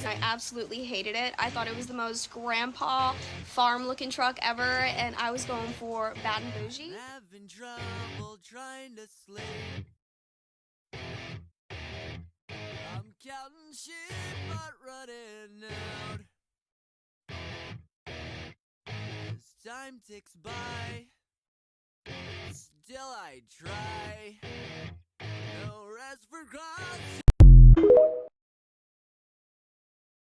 I absolutely hated it. I thought it was the most grandpa farm looking truck ever, and I was going for Bad and I'm Bougie. having trouble trying to sleep. I'm counting sheep but running out. As time ticks by, still I try. No rest for cause.